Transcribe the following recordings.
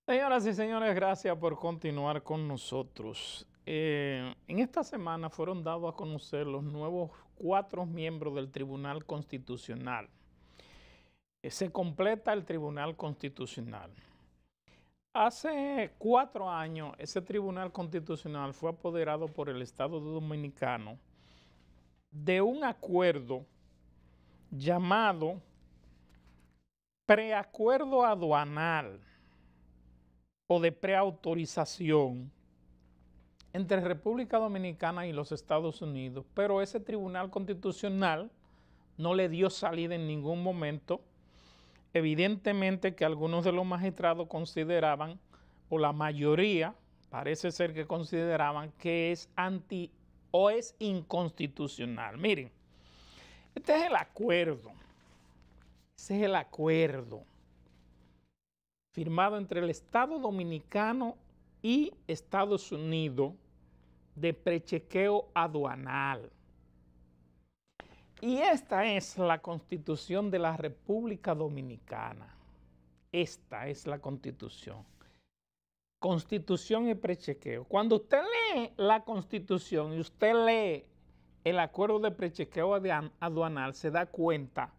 Señoras y señores, gracias por continuar con nosotros. En esta semana fueron dados a conocer los nuevos 4 miembros del Tribunal Constitucional. Se completa el Tribunal Constitucional. Hace 4 años, ese Tribunal Constitucional fue apoderado por el Estado Dominicano de un acuerdo llamado preacuerdo aduanal o de preautorización entre República Dominicana y los Estados Unidos, pero ese Tribunal Constitucional no le dio salida en ningún momento. Evidentemente que algunos de los magistrados consideraban, o la mayoría, parece ser que consideraban que es o es inconstitucional. Miren, este es el acuerdo, ese es el acuerdo firmado entre el Estado Dominicano y Estados Unidos de prechequeo aduanal. Y esta es la Constitución de la República Dominicana. Esta es la Constitución. Constitución y prechequeo. Cuando usted lee la Constitución y usted lee el acuerdo de prechequeo aduanal, se da cuenta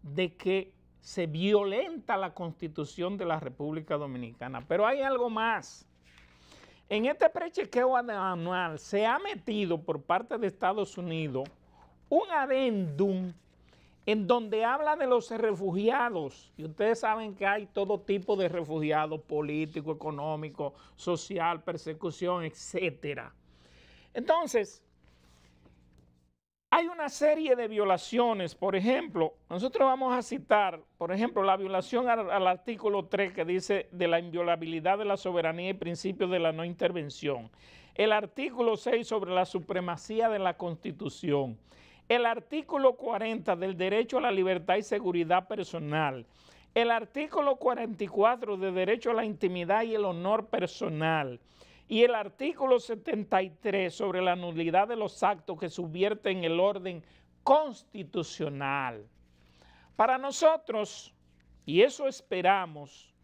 de que se violenta la Constitución de la República Dominicana. Pero hay algo más. En este prechequeo aduanal se ha metido por parte de Estados Unidos un adendum en donde habla de los refugiados. Y ustedes saben que hay todo tipo de refugiados, político, económico, social, persecución, etc. Entonces, hay una serie de violaciones. Por ejemplo, nosotros vamos a citar, por ejemplo, la violación al artículo 3 que dice de la inviolabilidad de la soberanía y principios de la no intervención. El artículo 6 sobre la supremacía de la Constitución. El artículo 40 del derecho a la libertad y seguridad personal. El artículo 44 del derecho a la intimidad y el honor personal. Y el artículo 73 sobre la nulidad de los actos que subvierten el orden constitucional. Para nosotros, y eso esperamos,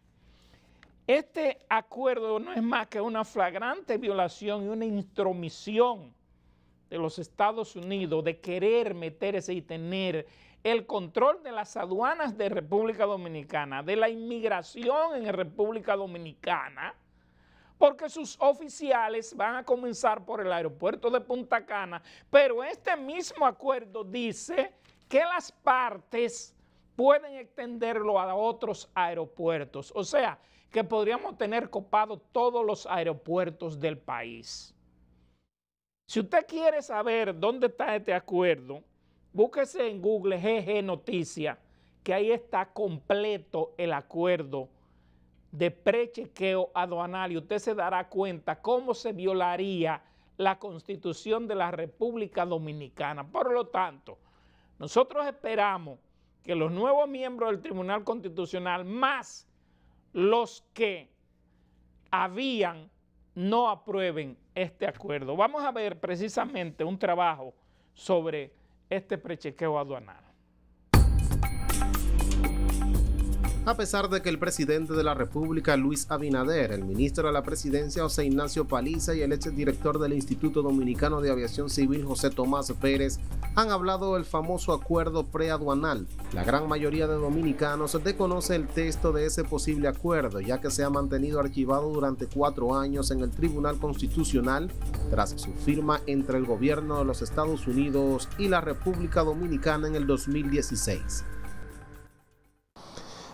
este acuerdo no es más que una flagrante violación y una intromisión de los Estados Unidos de querer meterse y tener el control de las aduanas de República Dominicana, de la inmigración en República Dominicana, porque sus oficiales van a comenzar por el aeropuerto de Punta Cana, pero este mismo acuerdo dice que las partes pueden extenderlo a otros aeropuertos, o sea, que podríamos tener copados todos los aeropuertos del país. Si usted quiere saber dónde está este acuerdo, búsquese en Google GG Noticias, que ahí está completo el acuerdo de prechequeo aduanal y usted se dará cuenta cómo se violaría la Constitución de la República Dominicana. Por lo tanto, nosotros esperamos que los nuevos miembros del Tribunal Constitucional, más los que habían, no aprueben este acuerdo. Vamos a ver precisamente un trabajo sobre este prechequeo aduanal. A pesar de que el presidente de la República, Luis Abinader, el ministro de la Presidencia, José Ignacio Paliza, y el exdirector del Instituto Dominicano de Aviación Civil, José Tomás Pérez, han hablado del famoso acuerdo preaduanal, la gran mayoría de dominicanos desconoce el texto de ese posible acuerdo, ya que se ha mantenido archivado durante 4 años en el Tribunal Constitucional tras su firma entre el gobierno de los Estados Unidos y la República Dominicana en el 2016.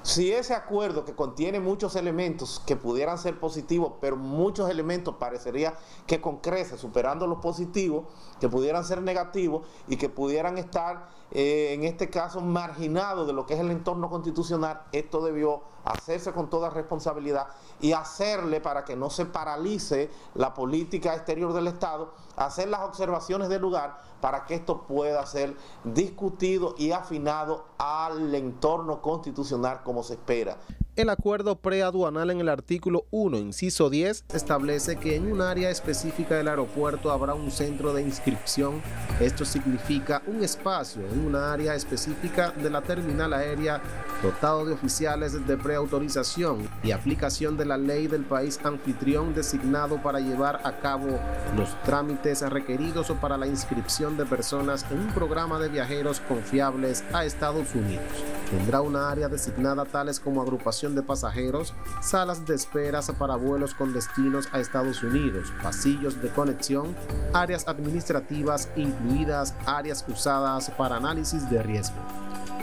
Si ese acuerdo, que contiene muchos elementos que pudieran ser positivos, pero muchos elementos parecería que con creces, superando los positivos, que pudieran ser negativos y que pudieran estar, en este caso, marginados de lo que es el entorno constitucional, esto debió hacerse con toda responsabilidad y hacerle, para que no se paralice la política exterior del Estado, hacer las observaciones del lugar para que esto pueda ser discutido y afinado al entorno constitucional como se espera. El acuerdo preaduanal en el artículo 1, inciso 10, establece que en un área específica del aeropuerto habrá un centro de inscripción. Esto significa un espacio en una área específica de la terminal aérea dotado de oficiales de preautorización y aplicación de la ley del país anfitrión designado para llevar a cabo los trámites requeridos para la inscripción de personas en un programa de viajeros confiables a Estados Unidos. Tendrá una área designada tales como agrupación de pasajeros, salas de esperas para vuelos con destinos a Estados Unidos, pasillos de conexión, áreas administrativas, incluidas áreas usadas para análisis de riesgo.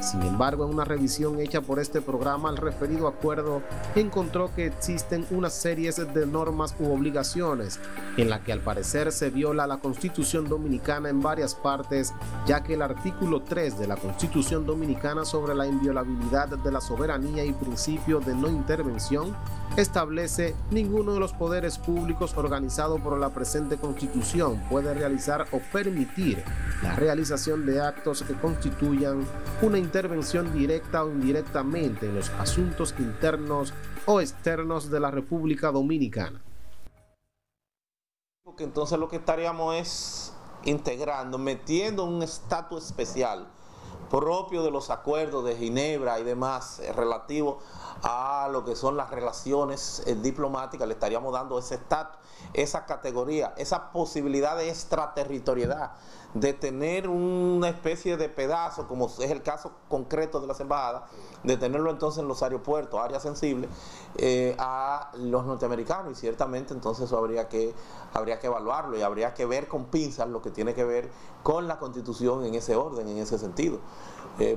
Sin embargo, en una revisión hecha por este programa, el referido acuerdo encontró que existen una serie de normas u obligaciones en la que al parecer se viola la Constitución Dominicana en varias partes, ya que el artículo 3 de la Constitución Dominicana sobre la inviolabilidad de la soberanía y principio de no intervención establece: ninguno de los poderes públicos organizado por la presente Constitución puede realizar o permitir la realización de actos que constituyan una intervención directa o indirectamente en los asuntos internos o externos de la República Dominicana. Porque entonces lo que estaríamos es integrando, metiendo un estatus especial propio de los acuerdos de Ginebra y demás relativo a lo que son las relaciones diplomáticas. Le estaríamos dando ese estatus, esa categoría, esa posibilidad de extraterritorialidad, de tener una especie de pedazo, como es el caso concreto de las embajadas, de tenerlo entonces en los aeropuertos, áreas sensibles, a los norteamericanos, y ciertamente entonces eso habría que evaluarlo y habría que ver con pinzas lo que tiene que ver con la Constitución en ese orden, en ese sentido.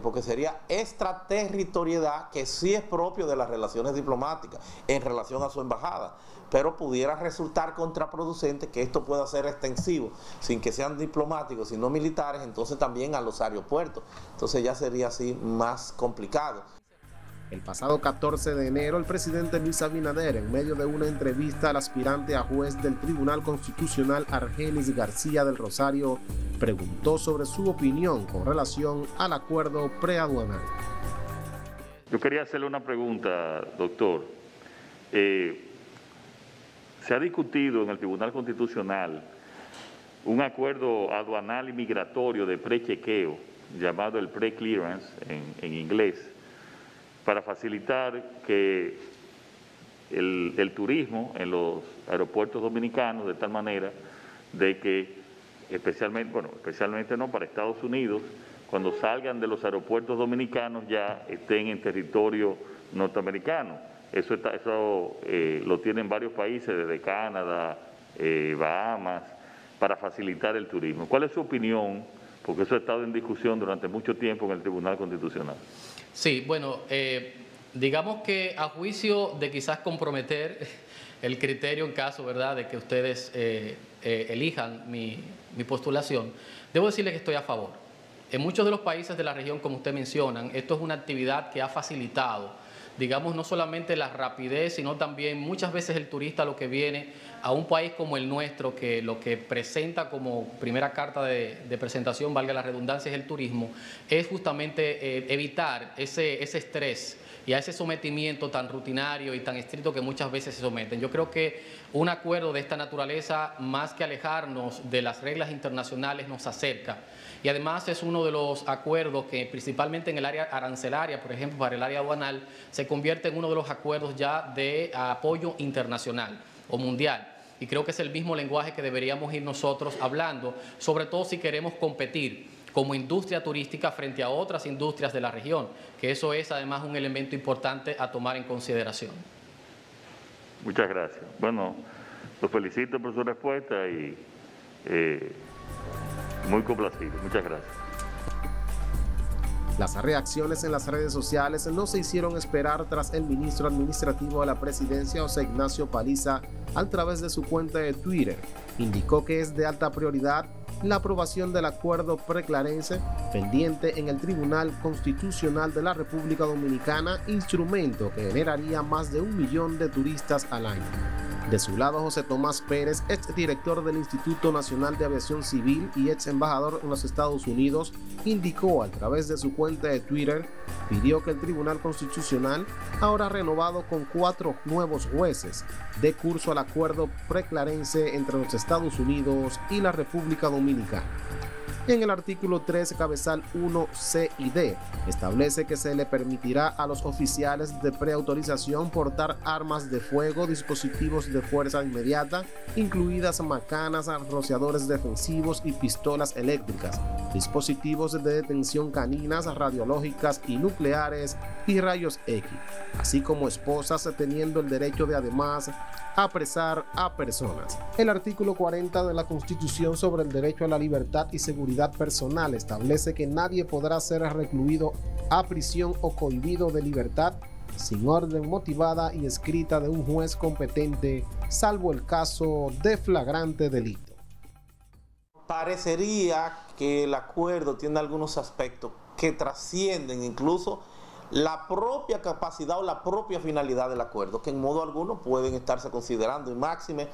Porque sería extraterritorialidad, que sí es propio de las relaciones diplomáticas en relación a su embajada, pero pudiera resultar contraproducente que esto pueda ser extensivo, sin que sean diplomáticos, sino militares, entonces también a los aeropuertos. Entonces ya sería así más complicado. El pasado 14 de enero, el presidente Luis Abinader, en medio de una entrevista al aspirante a juez del Tribunal Constitucional Argenis García del Rosario, preguntó sobre su opinión con relación al acuerdo preaduanal. Yo quería hacerle una pregunta, doctor. Se ha discutido en el Tribunal Constitucional un acuerdo aduanal y migratorio de prechequeo, llamado el pre-clearance en inglés, para facilitar que el turismo en los aeropuertos dominicanos, de tal manera de que especialmente no para Estados Unidos, cuando salgan de los aeropuertos dominicanos ya estén en territorio norteamericano. Eso lo tienen varios países, desde Canadá, Bahamas, para facilitar el turismo. ¿Cuál es su opinión? Porque eso ha estado en discusión durante mucho tiempo en el Tribunal Constitucional. Sí, bueno, digamos que a juicio de quizás comprometer el criterio en caso, ¿verdad?, de que ustedes elijan mi postulación, debo decirles que estoy a favor. En muchos de los países de la región, como usted mencionan, esto es una actividad que ha facilitado, digamos, no solamente la rapidez, sino también muchas veces el turista lo que viene a un país como el nuestro, que lo que presenta como primera carta de presentación, valga la redundancia, es el turismo, es justamente evitar ese estrés y a ese sometimiento tan rutinario y tan estricto que muchas veces se someten. Yo creo que un acuerdo de esta naturaleza, más que alejarnos de las reglas internacionales, nos acerca. Y además es uno de los acuerdos que principalmente en el área arancelaria, por ejemplo, para el área aduanal, se convierte en uno de los acuerdos ya de apoyo internacional o mundial. Y creo que es el mismo lenguaje que deberíamos ir nosotros hablando, sobre todo si queremos competir como industria turística frente a otras industrias de la región, que eso es además un elemento importante a tomar en consideración. Muchas gracias. Bueno, los felicito por su respuesta y muy complacido. Muchas gracias. Las reacciones en las redes sociales no se hicieron esperar tras el ministro administrativo de la presidencia, José Ignacio Paliza, a través de su cuenta de Twitter, indicó que es de alta prioridad la aprobación del acuerdo preclarense pendiente en el Tribunal Constitucional de la República Dominicana, instrumento que generaría más de 1 millón de turistas al año. De su lado, José Tomás Pérez, exdirector del Instituto Nacional de Aviación Civil y ex embajador en los Estados Unidos, indicó a través de su cuenta de Twitter, pidió que el Tribunal Constitucional, ahora renovado con 4 nuevos jueces, dé curso al acuerdo preclarense entre los Estados Unidos y la República Dominicana. En el artículo 3, cabezal 1, C y D, establece que se le permitirá a los oficiales de preautorización portar armas de fuego, dispositivos de fuerza inmediata, incluidas macanas, rociadores defensivos y pistolas eléctricas, dispositivos de detención caninas, radiológicas y nucleares y rayos X, así como esposas, teniendo el derecho de además apresar a personas. El artículo 40 de la Constitución sobre el derecho a la libertad y seguridad personal establece que nadie podrá ser recluido a prisión o cohibido de libertad sin orden motivada y escrita de un juez competente, salvo el caso de flagrante delito. Parecería que el acuerdo tiene algunos aspectos que trascienden incluso la propia capacidad o la propia finalidad del acuerdo, que en modo alguno pueden estarse considerando, y máxime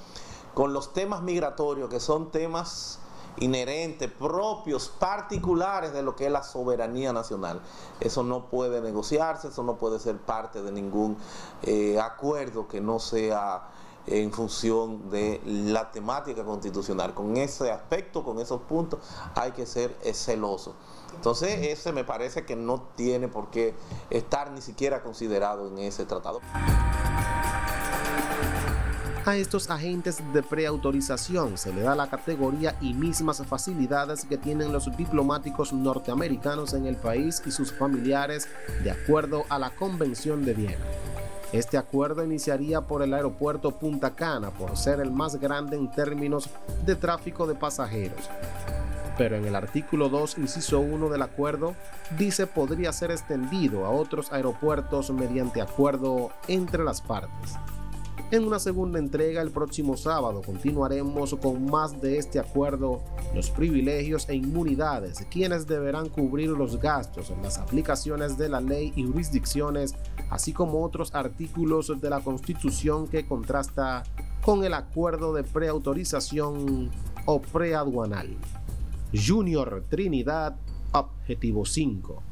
con los temas migratorios, que son temas inherentes, propios, particulares de lo que es la soberanía nacional. Eso no puede negociarse, eso no puede ser parte de ningún acuerdo que no sea en función de la temática constitucional. Con ese aspecto, con esos puntos, hay que ser celoso. Entonces, ese me parece que no tiene por qué estar ni siquiera considerado en ese tratado. A estos agentes de preautorización se le da la categoría y mismas facilidades que tienen los diplomáticos norteamericanos en el país y sus familiares, de acuerdo a la Convención de Viena. Este acuerdo iniciaría por el aeropuerto Punta Cana, por ser el más grande en términos de tráfico de pasajeros. Pero en el artículo 2, inciso 1 del acuerdo, dice podría ser extendido a otros aeropuertos mediante acuerdo entre las partes. En una segunda entrega el próximo sábado continuaremos con más de este acuerdo, los privilegios e inmunidades, quienes deberán cubrir los gastos, las aplicaciones de la ley y jurisdicciones, así como otros artículos de la Constitución que contrasta con el acuerdo de preautorización o preaduanal. Junior Trinidad, Objetivo 5.